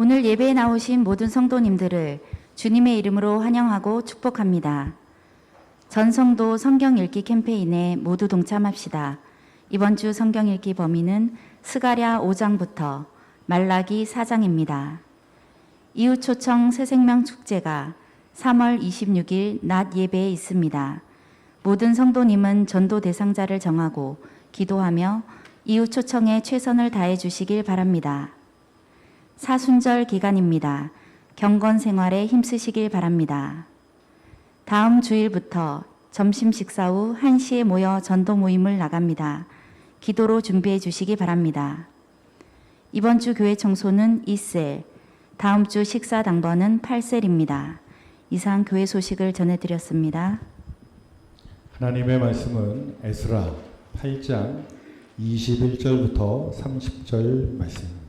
오늘 예배에 나오신 모든 성도님들을 주님의 이름으로 환영하고 축복합니다. 전성도 성경 읽기 캠페인에 모두 동참합시다. 이번 주 성경 읽기 범위는 스가랴 5장부터 말라기 4장입니다. 이웃 초청 새생명 축제가 3월 26일 낮 예배에 있습니다. 모든 성도님은 전도 대상자를 정하고 기도하며 이웃 초청에 최선을 다해 주시길 바랍니다. 사순절 기간입니다. 경건 생활에 힘쓰시길 바랍니다. 다음 주일부터 점심 식사 후 1시에 모여 전도 모임을 나갑니다. 기도로 준비해 주시기 바랍니다. 이번 주 교회 청소는 2셀, 다음 주 식사 당번은 8셀입니다. 이상 교회 소식을 전해드렸습니다. 하나님의 말씀은 에스라 8장 21절부터 30절 말씀입니다.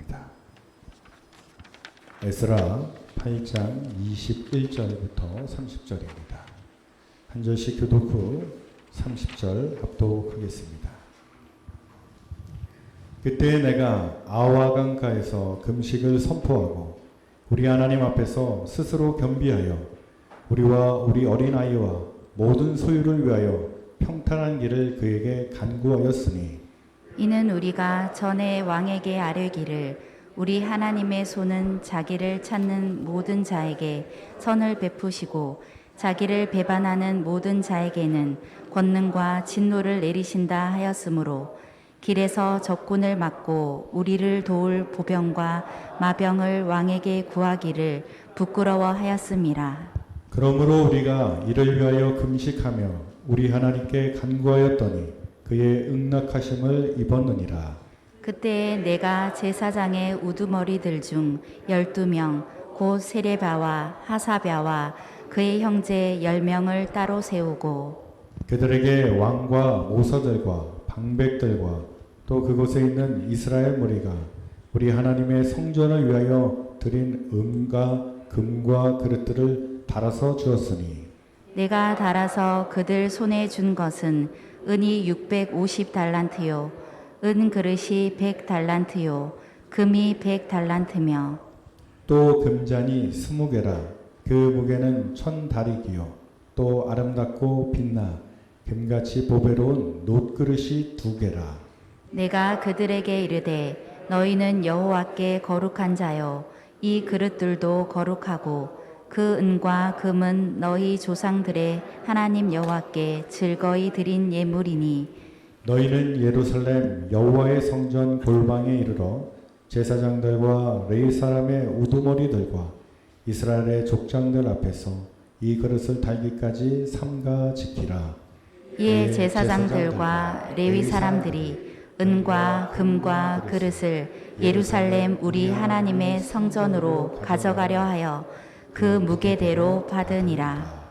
에스라 8장 21절부터 30절입니다. 한 절씩 교독 후 30절 합독하겠습니다. 그때 내가 아와 강가에서 금식을 선포하고 우리 하나님 앞에서 스스로 겸비하여 우리와 우리 어린아이와 모든 소유를 위하여 평탄한 길을 그에게 간구하였으니 이는 우리가 전에 왕에게 아뢰기를 우리 하나님의 손은 자기를 찾는 모든 자에게 선을 베푸시고 자기를 배반하는 모든 자에게는 권능과 진노를 내리신다 하였으므로 길에서 적군을 막고 우리를 도울 보병과 마병을 왕에게 구하기를 부끄러워하였음이라. 그러므로 우리가 이를 위하여 금식하며 우리 하나님께 간구하였더니 그의 응낙하심을 입었느니라. 그때에 내가 제사장의 우두머리들 중 12명 곧 세레바와 하사랴와 그의 형제 10명을 따로 세우고 그들에게 왕과 모사들과 방백들과 또 그곳에 있는 이스라엘 무리가 우리 하나님의 성전을 위하여 드린 은과 금과 그릇들을 달아서 주었으니 내가 달아서 그들 손에 준 것은 은이 650달란트요 은 그릇이 100달란트요 금이 100달란트며 또 금잔이 20개라 그 무게는 1000다리기요 또 아름답고 빛나 금같이 보배로운 놋그릇이 2개라. 내가 그들에게 이르되 너희는 여호와께 거룩한 자요 이 그릇들도 거룩하고 그 은과 금은 너희 조상들의 하나님 여호와께 즐거이 드린 예물이니 너희는 예루살렘 여호와의 성전 골방에 이르러 제사장들과 레위 사람의 우두머리들과 이스라엘의 족장들 앞에서 이 그릇을 달기까지 삼가 지키라. 이에 제사장들과 레위 사람들이 은과 금과 그릇을 예루살렘 우리 하나님의 성전으로 가져가려 하여 그 무게대로 받으니라.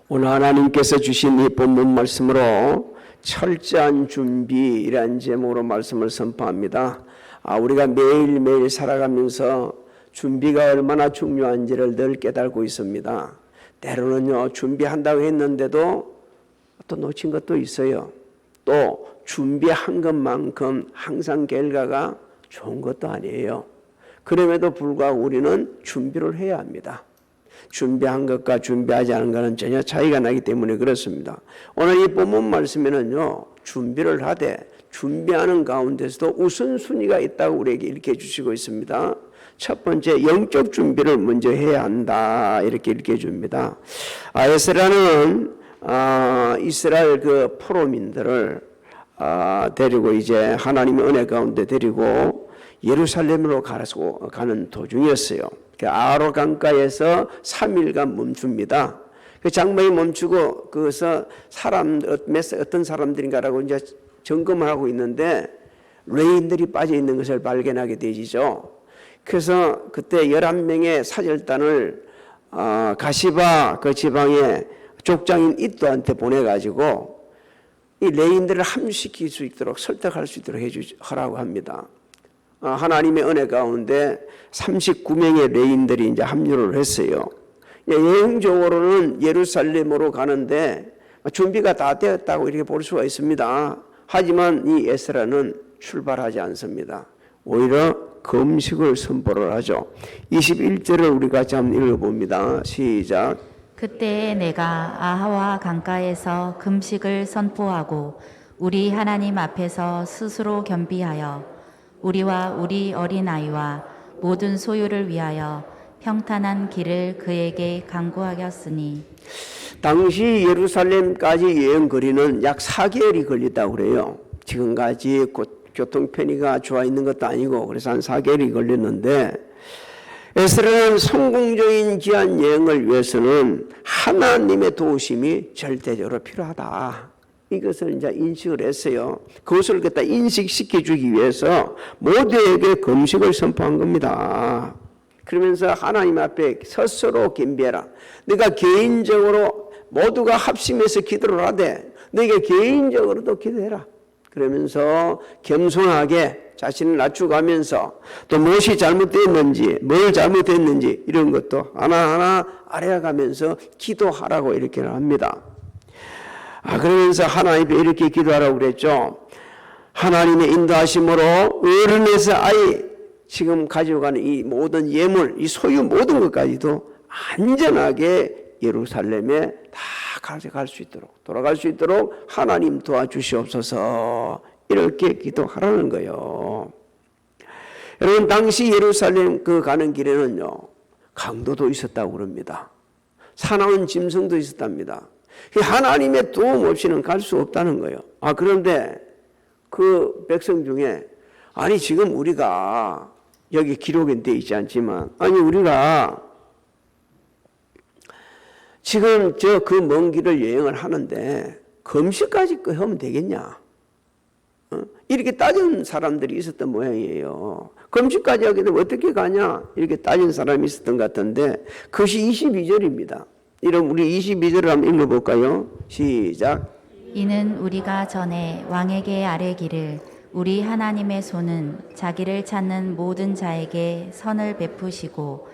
오늘 하나님께서 주신 이 본문 말씀으로 철저한 준비라는 제목으로 말씀을 선포합니다. 우리가 매일매일 살아가면서 준비가 얼마나 중요한지를 늘 깨닫고 있습니다. 때로는요, 준비한다고 했는데도 또 놓친 것도 있어요. 또 준비한 것만큼 항상 결과가 좋은 것도 아니에요. 그럼에도 불구하고 우리는 준비를 해야 합니다. 준비한 것과 준비하지 않은 것은 전혀 차이가 나기 때문에 그렇습니다. 오늘 이 본문 말씀에는요, 준비를 하되 준비하는 가운데서도 우선순위가 있다고 우리에게 일깨워 주시고 있습니다. 첫 번째, 영적 준비를 먼저 해야 한다 이렇게 일깨워 줍니다. 에스라는 이스라엘 그 포로민들을 데리고 이제 하나님의 은혜 가운데 데리고 예루살렘으로 가는 도중이었어요. 아로 강가에서 3일간 멈춥니다. 그 장막이 멈추고 거기서 어떤 사람들인가라고 이제 점검을 하고 있는데 레인들이 빠져 있는 것을 발견하게 되지죠. 그래서 그때 11명의 사절단을 가시바 그 지방의 족장인 이또한테 보내가지고 이 레인들을 함유시킬 수 있도록 설득할 수 있도록 하라고 합니다. 하나님의 은혜 가운데 39명의 레인들이 이제 합류를 했어요. 여행적으로는 예루살렘으로 가는데 준비가 다 되었다고 이렇게 볼 수가 있습니다. 하지만 이 에스라는 출발하지 않습니다. 오히려 금식을 선포를 하죠. 21절을 우리 같이 한번 읽어봅니다. 시작. 그때에 내가 아하와 강가에서 금식을 선포하고 우리 하나님 앞에서 스스로 겸비하여 우리와 우리 어린아이와 모든 소유를 위하여 평탄한 길을 그에게 강구하였으니. 당시 예루살렘까지 여행 거리는 약 4개월이 걸렸다고 그래요. 지금까지 교통 편의가 좋아 있는 것도 아니고 그래서 한 4개월이 걸렸는데 에스라는 성공적인 귀한 여행을 위해서는 하나님의 도우심이 절대적으로 필요하다. 이것을 이제 인식을 했어요. 그것을 갖다 인식시켜 주기 위해서 모두에게 금식을 선포한 겁니다. 그러면서 하나님 앞에 스스로 겸비해라. 네가 개인적으로 모두가 합심해서 기도를 하되 너희가 개인적으로도 기도해라. 그러면서 겸손하게 자신을 낮추가면서 또 무엇이 잘못됐는지 뭘 잘못했는지 이런 것도 하나하나 알아가면서 기도하라고 이렇게 합니다. 그러면서 하나님께 이렇게 기도하라고 그랬죠. 하나님의 인도하심으로 어른에서 아이 지금 가지고 가는 이 모든 예물, 이 소유 모든 것까지도 안전하게 예루살렘에 다 가져갈 수 있도록 돌아갈 수 있도록 하나님 도와주시옵소서 이렇게 기도하라는 거예요. 여러분 당시 예루살렘 그 가는 길에는요 강도도 있었다고 그럽니다. 사나운 짐승도 있었답니다. 하나님의 도움 없이는 갈 수 없다는 거예요. 그런데 그 백성 중에 아니 지금 우리가 여기 기록은 되어 있지 않지만 아니 우리가 지금 저 그 먼 길을 여행을 하는데 금식까지 하면 되겠냐? 이렇게 따진 사람들이 있었던 모양이에요. 금식까지 하게 되면 어떻게 가냐? 이렇게 따진 사람이 있었던 것 같은데 그것이 22절입니다. 이럼 우리 22절을 한번 읽어볼까요? 시작. 이는 우리가 전에 왕에게 아뢰기를 우리 하나님의 손은 자기를 찾는 모든 자에게 선을 베푸시고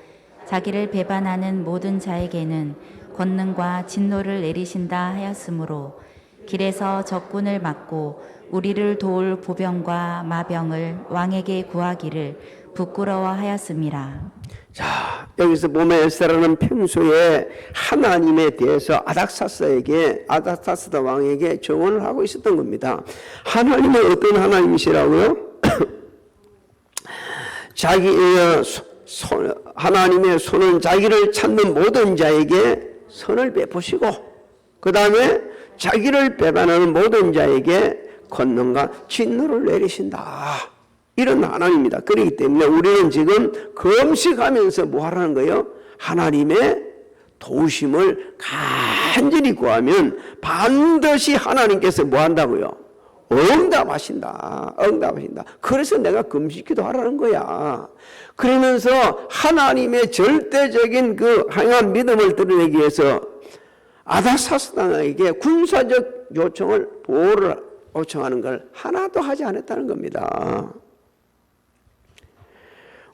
자기를 배반하는 모든 자에게는 권능과 진노를 내리신다 하였으므로 길에서 적군을 막고 우리를 도울 보병과 마병을 왕에게 구하기를 부끄러워하였음이라. 자, 여기서 보면 에스라는 평소에 하나님에 대해서 아닥사스다 왕에게 정언을 하고 있었던 겁니다. 하나님은 어떤 하나님이시라고요? 하나님의 손은 자기를 찾는 모든 자에게 선을 베푸시고 그 다음에 자기를 배반하는 모든 자에게 권능과 진노를 내리신다. 이런 하나님입니다. 그렇기 때문에 우리는 지금 금식하면서 뭐 하라는 거예요? 하나님의 도우심을 간절히 구하면 반드시 하나님께서 뭐 한다고요? 응답하신다. 그래서 내가 금식기도 하라는 거야. 그러면서 하나님의 절대적인 그 강한 믿음을 드러내기 위해서 아닥사스당에게 군사적 보호를 요청하는 걸 하나도 하지 않았다는 겁니다.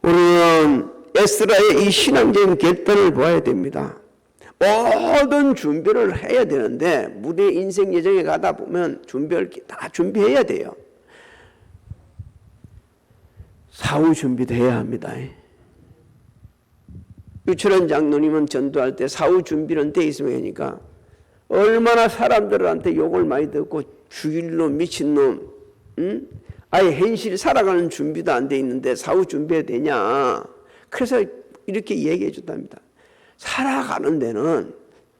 우리는 에스라의 이 신앙적인 결단을 보아야 됩니다. 모든 준비를 해야 되는데 무대 인생 여정에 가다 보면 준비를 다 준비해야 돼요. 사후 준비도 해야 합니다. 유철원 장로님은 전도할 때 사후 준비는 돼 있으면 하니까 얼마나 사람들한테 욕을 많이 듣고 죽일 놈, 미친놈, 아예 현실 살아가는 준비도 안 돼 있는데 사후 준비해야 되냐. 그래서 이렇게 얘기해 줬답니다. 살아가는 데는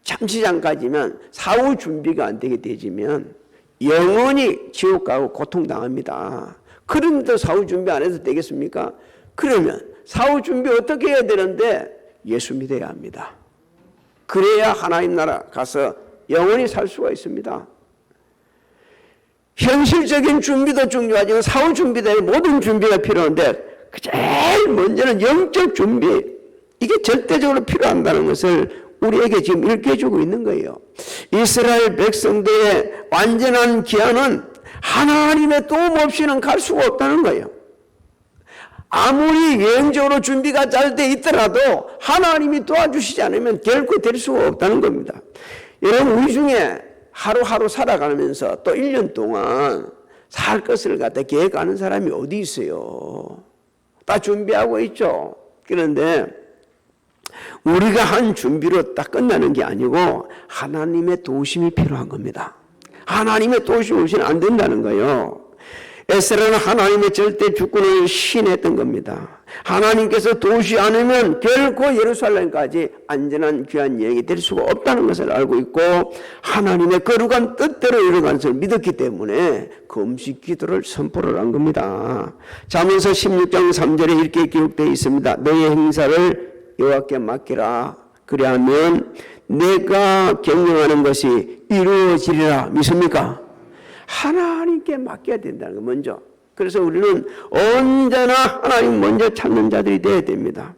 잠시 잠깐이면 사후 준비가 안 되게 되지면 영원히 지옥 가고 고통당합니다. 그런데 사후 준비 안 해도 되겠습니까? 그러면 사후 준비 어떻게 해야 되는데 예수 믿어야 합니다. 그래야 하나님 나라 가서 영원히 살 수가 있습니다. 현실적인 준비도 중요하지만 사후 준비도 모든 준비가 필요한데 제일 먼저는 영적 준비, 이게 절대적으로 필요한다는 것을 우리에게 지금 일깨워주고 있는 거예요. 이스라엘 백성들의 완전한 기한은 하나님의 도움 없이는 갈 수가 없다는 거예요. 아무리 여행적으로 준비가 잘 돼 있더라도 하나님이 도와주시지 않으면 결코 될 수가 없다는 겁니다. 여러분, 우리 중에 하루하루 살아가면서 또 1년 동안 살 것을 갖다 계획하는 사람이 어디 있어요? 다 준비하고 있죠. 그런데 우리가 한 준비로 딱 끝나는 게 아니고 하나님의 도우심이 필요한 겁니다. 하나님의 도우심이 없이는 안 된다는 거예요. 에스라는 하나님의 절대 주권을 시인했던 겁니다. 하나님께서 도우시지 않으면 결코 예루살렘까지 안전한 귀한 여행이 될 수가 없다는 것을 알고 있고 하나님의 거룩한 뜻대로 이루어가는 것을 믿었기 때문에 금식 기도를 선포를 한 겁니다. 잠언서 16장 3절에 이렇게 기록되어 있습니다. 너의 행사를 여호와께 맡기라. 그리하면 내가 경영하는 것이 이루어지리라. 믿습니까? 하나님께 맡겨야 된다는 거 먼저. 그래서 우리는 언제나 하나님 먼저 찾는 자들이 되어야 됩니다.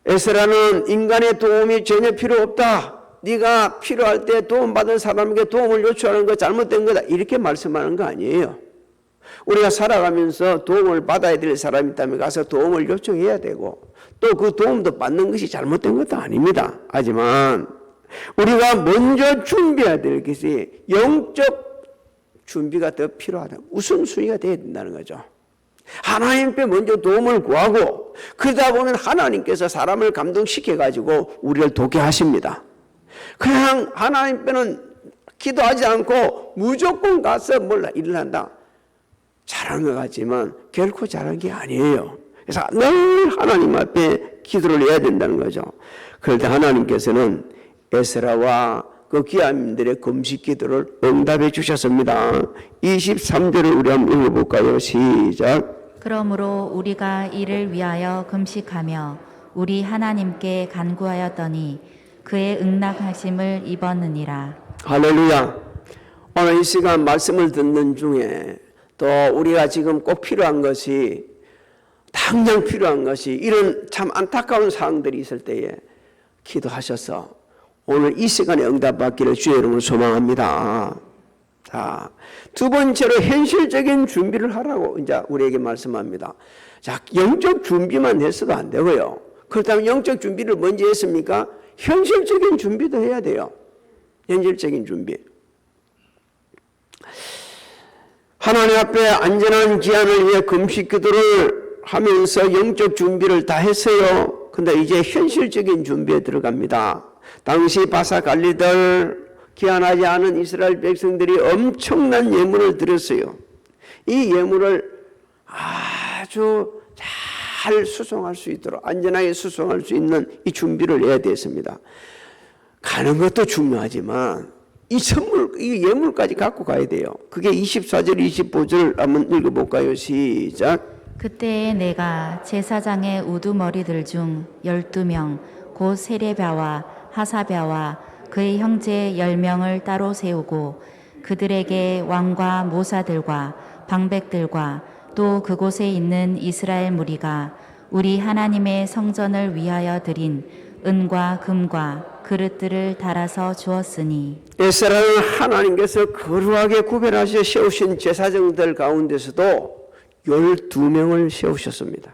에스라는 인간의 도움이 전혀 필요 없다. 네가 필요할 때 도움받은 사람에게 도움을 요청하는 거 잘못된 거다. 이렇게 말씀하는 거 아니에요. 우리가 살아가면서 도움을 받아야 될 사람이 있다면 가서 도움을 요청해야 되고 또 그 도움도 받는 것이 잘못된 것도 아닙니다. 하지만 우리가 먼저 준비해야 될 것이 영적 준비가 더 필요하다. 우선순위가 되어야 된다는 거죠. 하나님께 먼저 도움을 구하고 그러다 보면 하나님께서 사람을 감동시켜가지고 우리를 돕게 하십니다. 그냥 하나님께는 기도하지 않고 무조건 가서 몰라 일을 한다. 잘한 것 같지만 결코 잘한 게 아니에요. 그래서 늘 하나님 앞에 기도를 해야 된다는 거죠. 그럴 때 하나님께서는 에스라와 그 귀함들의 금식 기도를 응답해 주셨습니다. 23절을 우리 한번 읽어볼까요? 시작. 그러므로 우리가 이를 위하여 금식하며 우리 하나님께 간구하였더니 그의 응답하심을 입었느니라. 할렐루야. 오늘 이 시간 말씀을 듣는 중에 또 우리가 지금 꼭 필요한 것이 당장 필요한 것이 이런 참 안타까운 상황들이 있을 때에 기도하셔서 오늘 이 시간에 응답받기를 주의 이름으로 소망합니다. 자, 두 번째로 현실적인 준비를 하라고 이제 우리에게 말씀합니다. 자, 영적 준비만 했어도 안 되고요. 그렇다면 영적 준비를 먼저 했습니까? 현실적인 준비도 해야 돼요. 현실적인 준비. 하나님 앞에 안전한 기한을 위해 금식 기도를 하면서 영적 준비를 다 했어요. 근데 이제 현실적인 준비에 들어갑니다. 당시 바사 갈리들 귀환하지 않은 이스라엘 백성들이 엄청난 예물을 드렸어요. 이 예물을 아주 잘 수송할 수 있도록 안전하게 수송할 수 있는 이 준비를 해야 됐습니다. 가는 것도 중요하지만 이 선물, 이 예물까지 갖고 가야 돼요. 그게 24절, 25절 한번 읽어볼까요? 시작. 그때에 내가 제사장의 우두머리들 중 12명 곧 세레비아와 하사비아와 그의 형제 10명을 따로 세우고 그들에게 왕과 모사들과 방백들과 또 그곳에 있는 이스라엘 무리가 우리 하나님의 성전을 위하여 드린 은과 금과 그릇들을 달아서 주었으니 에스라는 하나님께서 거룩하게 구별하셔 세우신 제사장들 가운데서도 12명을 세우셨습니다.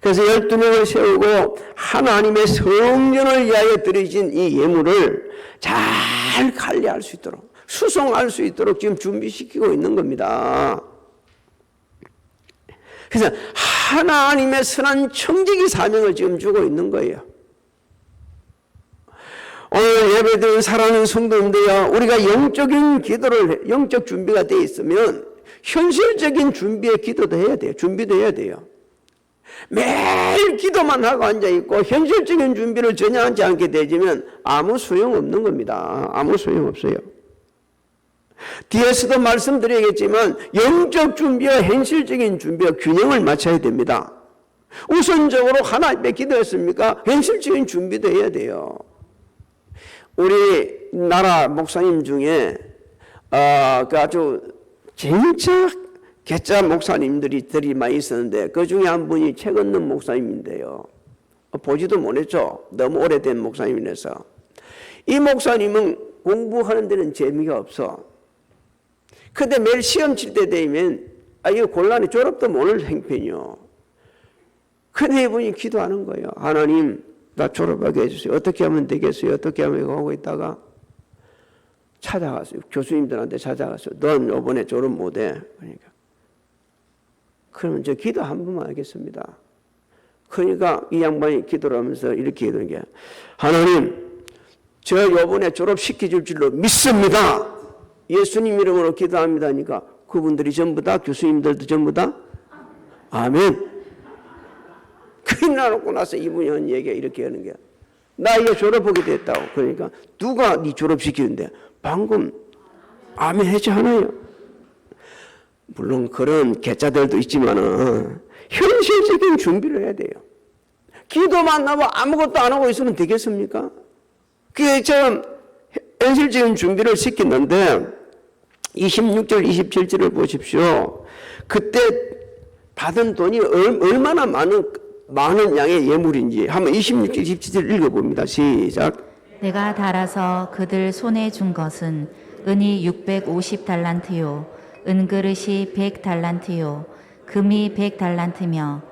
그래서 12명을 세우고 하나님의 성전을 위하여 드려진 이 예물을 잘 관리할 수 있도록 수송할 수 있도록 지금 준비시키고 있는 겁니다. 그래서 하나님의 선한 청지기 사명을 지금 주고 있는 거예요. 오늘 예배드린 사랑하는 성도님들이여, 우리가 영적인 기도를, 영적 준비가 되어 있으면 현실적인 준비의 기도도 해야 돼요. 준비도 해야 돼요. 매일 기도만 하고 앉아있고 현실적인 준비를 전혀 하지 않게 되면 아무 소용없는 겁니다. 아무 소용없어요. 뒤에서도 말씀드리겠지만 영적 준비와 현실적인 준비와 균형을 맞춰야 됩니다. 우선적으로 하나님께 기도했습니까? 현실적인 준비도 해야 돼요. 우리 나라 목사님 중에 그 아주 진짜 개짜 목사님들이 많이 있었는데 그 중에 한 분이 최건능 목사님인데요. 보지도 못했죠. 너무 오래된 목사님이라서. 이 목사님은 공부하는 데는 재미가 없어. 근데 매일 시험 칠 때 되면 이거 곤란해. 졸업도 못 할 형편이요. 근데 이분이 기도하는 거예요. 하나님, 나 졸업하게 해주세요. 어떻게 하면 되겠어요? 어떻게 하면 이거 하고 있다가 찾아갔어요. 교수님들한테 찾아갔어요. 넌 이번에 졸업 못해. 그러니까. 그러면 저 기도 한 번만 하겠습니다. 그러니까 이 양반이 기도를 하면서 이렇게 기도하는 게, 하나님, 저 이번에 졸업시켜줄 줄로 믿습니다. 예수님 이름으로 기도합니다. 하니까 그분들이 전부 다, 교수님들도 전부 다 아멘. 끝나놓고 나서 이분이 한 얘기가 이렇게 하는 거야. 나 이제 졸업하게 됐다고. 그러니까 누가 네 졸업시키는데? 방금 아멘 했지 않아요? 물론 그런 개짜들도 있지만은 현실적인 준비를 해야 돼요. 기도만 하고 아무것도 안 하고 있으면 되겠습니까? 그게 좀 현실적인 준비를 시켰는데 26절 27절을 보십시오. 그때 받은 돈이 얼마나 많은 양의 예물인지 한번 26절 27절 읽어봅니다. 시작. 내가 달아서 그들 손에 준 것은 은이 650달란트요 은그릇이 100달란트요 금이 100달란트며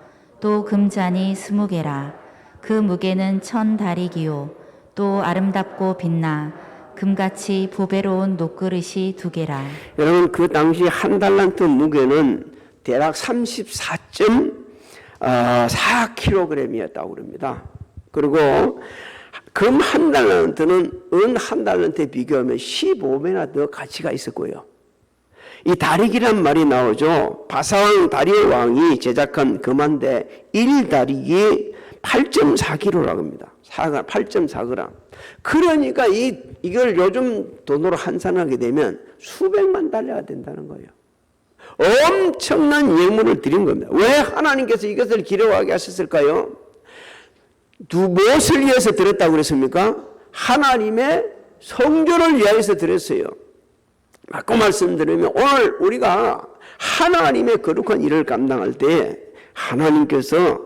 또 금잔이 20개라. 그 무게는 1000다리기요 또 아름답고 빛나 금같이 보배로운 녹그릇이 2개라. 여러분, 그 당시 한 달란트 무게는 대략 34.4kg이었다고 그럽니다. 그리고 금 한 달란트는 은 한 달란트에 비교하면 15배나 더 가치가 있었고요. 이 다리기란 말이 나오죠. 바사왕 다리의 왕이 제작한 금한데 1다리기 8.4kg라고 합니다. 8.4g. 그러니까 이걸 요즘 돈으로 환산하게 되면 수백만 달러가 된다는 거예요. 엄청난 예물을 드린 겁니다. 왜 하나님께서 이것을 기록하게 하셨을까요? 무엇을 위해서 드렸다고 그랬습니까? 하나님의 성전을 위해서 드렸어요. 바꿔 말씀드리면 오늘 우리가 하나님의 거룩한 일을 감당할 때 하나님께서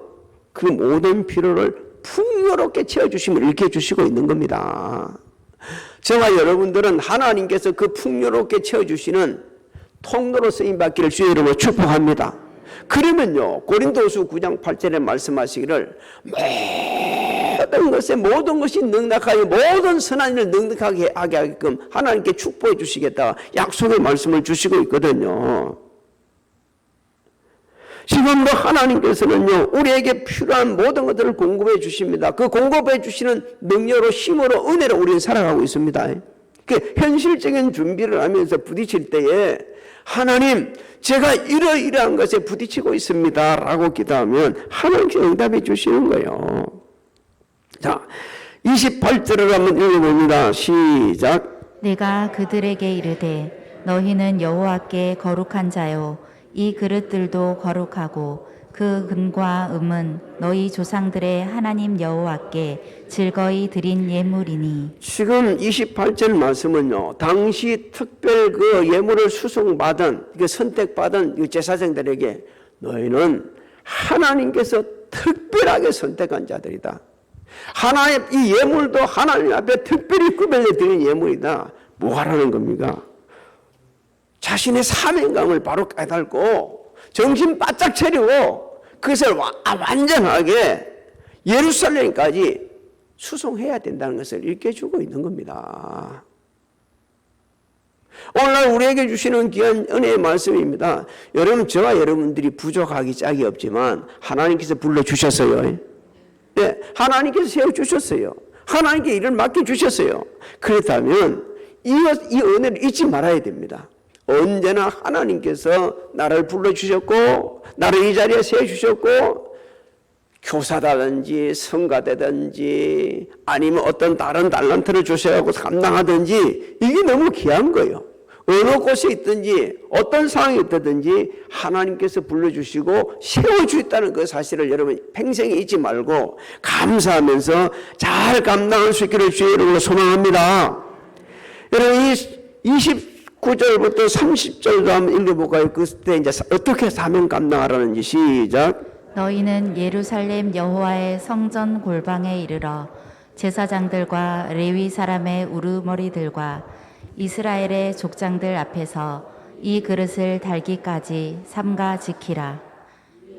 그 모든 필요를 풍요롭게 채워주시면 이렇게 주시고 있는 겁니다. 저와 여러분들은 하나님께서 그 풍요롭게 채워주시는 통로로 쓰임받기를 주의 이름으로 축복합니다. 그러면요, 고린도후서 9장 8절에 말씀하시기를 모든 것이 넉넉하게 모든 선한 일을 넉넉하게 하게 하게끔 하나님께 축복해 주시겠다 약속의 말씀을 주시고 있거든요. 지금도 하나님께서는요, 우리에게 필요한 모든 것들을 공급해 주십니다. 그 공급해 주시는 능력으로, 힘으로, 은혜로 우리는 살아가고 있습니다. 그 현실적인 준비를 하면서 부딪힐 때에 하나님, 제가 이러이러한 것에 부딪히고 있습니다 라고 기도하면 하나님께 응답해 주시는 거예요. 자, 28절을 한번 읽어봅니다. 시작. 내가 그들에게 이르되 너희는 여호와께 거룩한 자요 이 그릇들도 거룩하고 그 금과 음은 너희 조상들의 하나님 여호와께 즐거이 드린 예물이니. 지금 28절 말씀은요, 당시 특별 그 예물을 수송받은, 그 선택받은 그 제사장들에게 너희는 하나님께서 특별하게 선택한 자들이다. 하나님, 이 예물도 하나님 앞에 특별히 구별해 드린 예물이다. 뭐 하라는 겁니까? 자신의 사명감을 바로 깨닫고 정신 바짝 차리고 그것을 완전하게 예루살렘까지 수송해야 된다는 것을 일깨주고 있는 겁니다. 오늘날 우리에게 주시는 귀한 은혜의 말씀입니다. 여러분, 저와 여러분들이 부족하기 짝이 없지만 하나님께서 불러주셨어요. 네, 하나님께서 세워주셨어요. 하나님께 일을 맡겨주셨어요. 그렇다면 이 은혜를 잊지 말아야 됩니다. 언제나 하나님께서 나를 불러주셨고 나를 이 자리에 세워주셨고 교사다든지 성가대든지 아니면 어떤 다른 달란트를 주셔서 감당하든지 이게 너무 귀한 거예요. 어느 곳에 있든지 어떤 상황이 있든지 하나님께서 불러주시고 세워주셨다는 그 사실을 여러분 평생에 잊지 말고 감사하면서 잘 감당할 수 있기를 주의 이름으로 소망합니다. 여러분, 이 29절부터 30절도 한번 읽어볼까요? 그때 이제 어떻게 사명 감당하라는지. 시작. 너희는 예루살렘 여호와의 성전 골방에 이르러 제사장들과 레위 사람의 우르머리들과 이스라엘의 족장들 앞에서 이 그릇을 달기까지 삼가 지키라.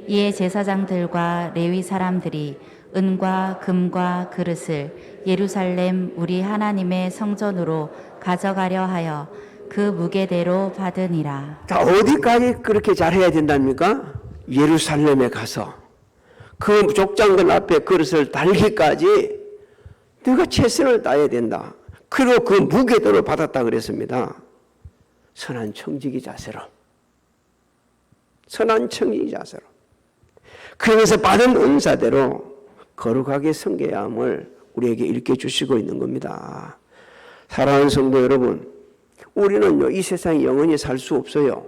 이에 제사장들과 레위 사람들이 은과 금과 그릇을 예루살렘 우리 하나님의 성전으로 가져가려 하여 그 무게대로 받으니라. 자, 어디까지 그렇게 잘해야 된답니까? 예루살렘에 가서 그 족장들 앞에 그릇을 달기까지 네가 최선을 다해야 된다. 그리고 그 무게대로 받았다 그랬습니다. 선한 청지기 자세로. 선한 청지기 자세로. 그러면서 받은 은사대로 거룩하게 섬겨야 함을 우리에게 일깨주시고 있는 겁니다. 사랑하는 성도 여러분, 우리는요, 이 세상에 영원히 살 수 없어요.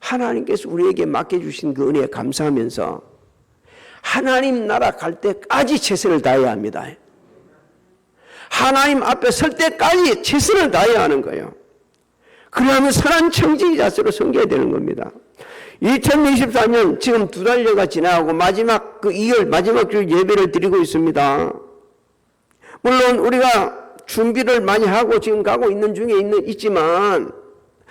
하나님께서 우리에게 맡겨주신 그 은혜에 감사하면서 하나님 나라 갈 때까지 최선을 다해야 합니다. 하나님 앞에 설 때까지 최선을 다해야 하는 거예요. 그러면 선한 청지기 자세로 섬겨야 되는 겁니다. 2024년 지금 2달여가 지나가고 마지막 그 2월 마지막 주 예배를 드리고 있습니다. 물론 우리가 준비를 많이 하고 지금 가고 있는 중에 있지만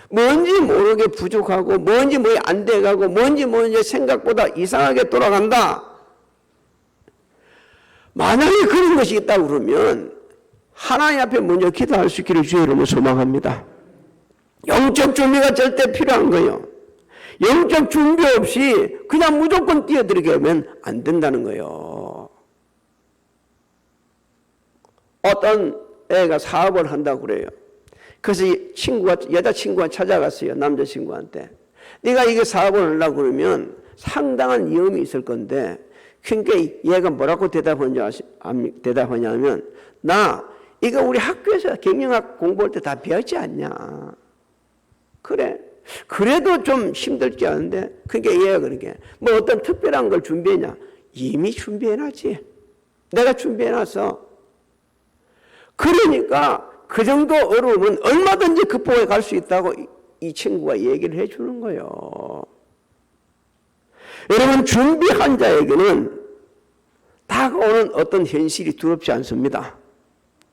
뭔지 모르게 부족하고 뭔지 뭐 안 돼가고 뭔지 생각보다 이상하게 돌아간다. 만약에 그런 것이 있다고 그러면 하나님 앞에 먼저 기도할 수 있기를 주의 이름으로 소망합니다. 영적 준비가 절대 필요한 거예요. 영적 준비 없이 그냥 무조건 뛰어들게 하면 안 된다는 거예요. 어떤 애가 사업을 한다고 그래요. 그래서 여자친구가 찾아갔어요. 남자친구한테. 네가 이게 사업을 하려고 그러면 상당한 위험이 있을 건데, 그러니까 얘가 뭐라고 대답하냐면, 나 이거 우리 학교에서 경영학 공부할 때 다 배웠지 않냐. 그래. 그래도 좀 힘들지 않은데, 그러니까 얘가 그러게. 뭐 어떤 특별한 걸 준비했냐. 이미 준비해놨지. 내가 준비해놨어. 그러니까 그 정도 어려움은 얼마든지 극복해 갈 수 있다고 이 친구가 얘기를 해주는 거예요. 여러분, 준비한 자에게는 다가오는 어떤 현실이 두렵지 않습니다.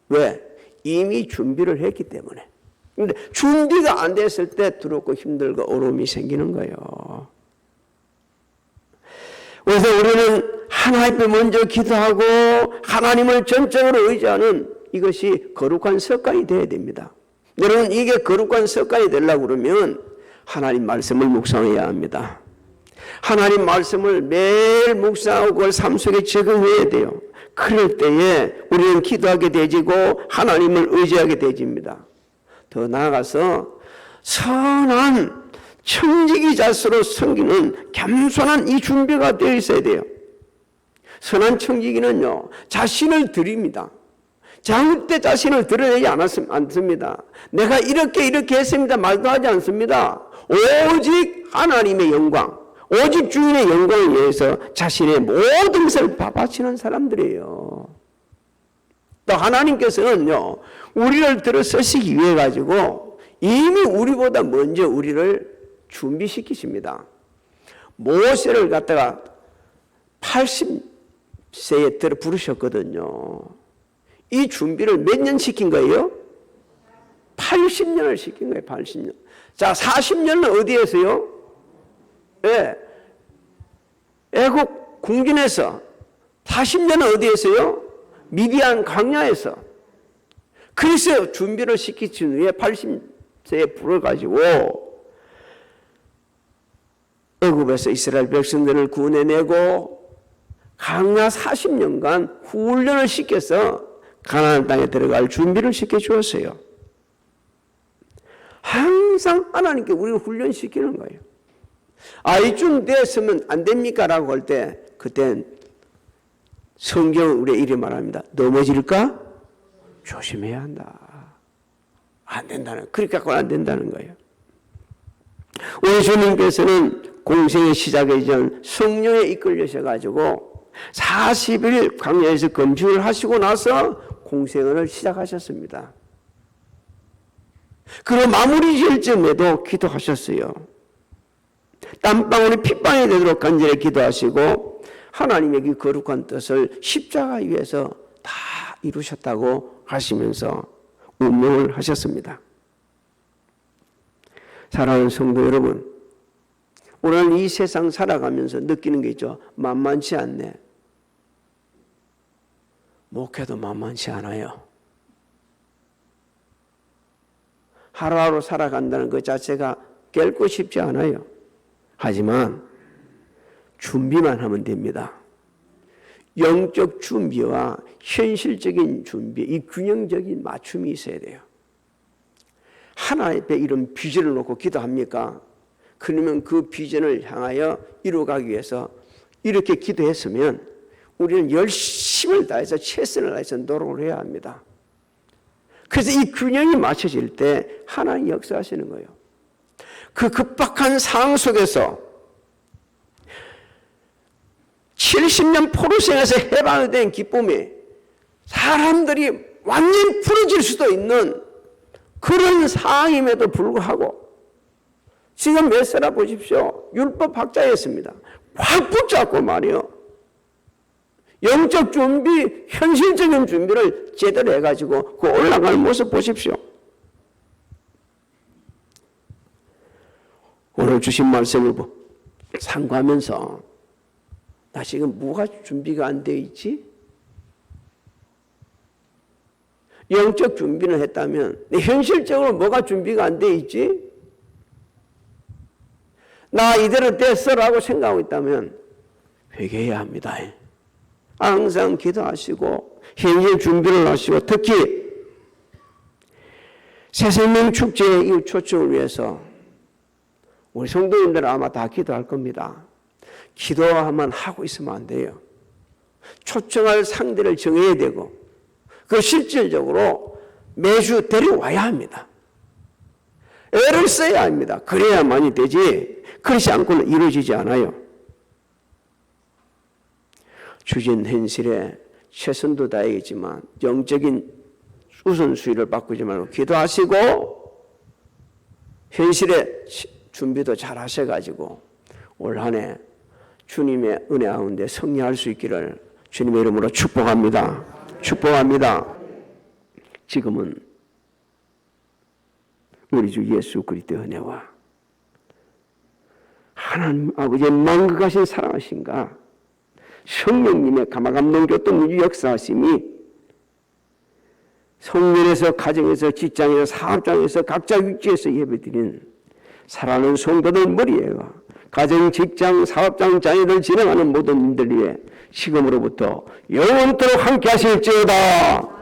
왜? 이미 준비를 했기 때문에. 근데 준비가 안 됐을 때 두렵고 힘들고 어려움이 생기는 거예요. 그래서 우리는 하나님 앞에 먼저 기도하고 하나님을 전적으로 의지하는 이것이 거룩한 습관이 되어야 됩니다. 여러분, 이게 거룩한 습관이 되려고 그러면 하나님 말씀을 묵상해야 합니다. 하나님 말씀을 매일 묵상하고 그걸 삶 속에 적용해야 돼요. 그럴 때에 우리는 기도하게 되지고 하나님을 의지하게 되집니다. 더 나아가서 선한 청지기 자세로 섬기는 겸손한 이 준비가 되어 있어야 돼요. 선한 청지기는요, 자신을 드립니다. 절대 자신을 드러내지 않습니다. 내가 이렇게 했습니다 말도 하지 않습니다. 오직 하나님의 영광, 오직 주인의 영광을 위해서 자신의 모든 것을 바치는 사람들이에요. 또 하나님께서는요, 우리를 들어 쓰시기 위해 가지고 이미 우리보다 먼저 우리를 준비시키십니다. 모세를 갖다가 80세에 들어 부르셨거든요. 이 준비를 몇 년 시킨 거예요? 80년을 시킨 거예요. 80년. 자, 40년은 어디에서요? 예. 애국 궁전에서. 40년은 어디에서요? 미디안 광야에서. 그래서 준비를 시키신 후에 80세에 불어가지고 애굽에서 이스라엘 백성들을 구원해내고 광야 40년간 훈련을 시켜서 가나안 땅에 들어갈 준비를 시켜주었어요. 항상 하나님께 우리를 훈련시키는 거예요. 이쯤 됐으면 안 됩니까? 라고 할 때 그땐 성경은 우리의 이리 말합니다. 넘어질까? 조심해야 한다. 안 된다는, 그렇게 갖고는 안 된다는 거예요. 우리 주님께서는 공생의 시작이기 전 성령에 이끌려셔가지고 40일 광야에서 금식을 하시고 나서 공생을 시작하셨습니다. 그리고 마무리 지을 쯤에도 기도하셨어요. 땀방울이 핏방울이 되도록 간절히 기도하시고 하나님의 그 거룩한 뜻을 십자가 위에서 다 이루셨다고 하시면서 운명을 하셨습니다. 사랑하는 성도 여러분, 오늘 이 세상 살아가면서 느끼는 게 있죠. 만만치 않네. 목회도 만만치 않아요. 하루하루 살아간다는 것 자체가 결코 쉽지 않아요. 하지만 준비만 하면 됩니다. 영적 준비와 현실적인 준비, 이 균형적인 맞춤이 있어야 돼요. 하나님 앞에 이런 비전을 놓고 기도합니까? 그러면 그 비전을 향하여 이루어가기 위해서 이렇게 기도했으면 우리는 열심을 다해서 최선을 다해서 노력을 해야 합니다. 그래서 이 균형이 맞춰질 때 하나님 역사하시는 거예요. 그 급박한 상황 속에서 70년 포로생에서 해방이 된 기쁨이 사람들이 완전히 풀어질 수도 있는 그런 상황임에도 불구하고 지금 메세라 보십시오. 율법 학자였습니다. 확 붙잡고 말이요. 영적 준비, 현실적인 준비를 제대로 해가지고 그 올라가는 모습 보십시오. 오늘 주신 말씀을 상고하면서 나 지금 뭐가 준비가 안 돼 있지? 영적 준비는 했다면 현실적으로 뭐가 준비가 안 돼 있지? 나 이대로 됐어라고 생각하고 있다면 회개해야 합니다. 항상 기도하시고 현실 준비를 하시고 특히 새생명 축제의 이 초청을 위해서 우리 성도님들 아마 다 기도할 겁니다. 기도하면 하고 있으면 안 돼요. 초청할 상대를 정해야 되고 그 실질적으로 매주 데려와야 합니다. 애를 써야 합니다. 그래야만이 되지 그렇지 않고는 이루어지지 않아요. 주신 현실에 최선도 다해야겠지만 영적인 우선순위를 바꾸지 말고 기도하시고 현실의 준비도 잘 하셔가지고 올 한 해 주님의 은혜 가운데 승리할 수 있기를 주님의 이름으로 축복합니다. 축복합니다. 지금은 우리 주 예수 그리스도의 은혜와 하나님 아버지의 만극하신 사랑하신가 성령님의 감화감동 교통 역사하심이 성전에서 가정에서 직장에서 사업장에서 각자 위치에서 예배드린 사랑하는 성도들 머리에와 가정, 직장, 사업장, 자녀들 진행하는 모든 분들 위해 지금으로부터 영원토록 함께 하실지어다.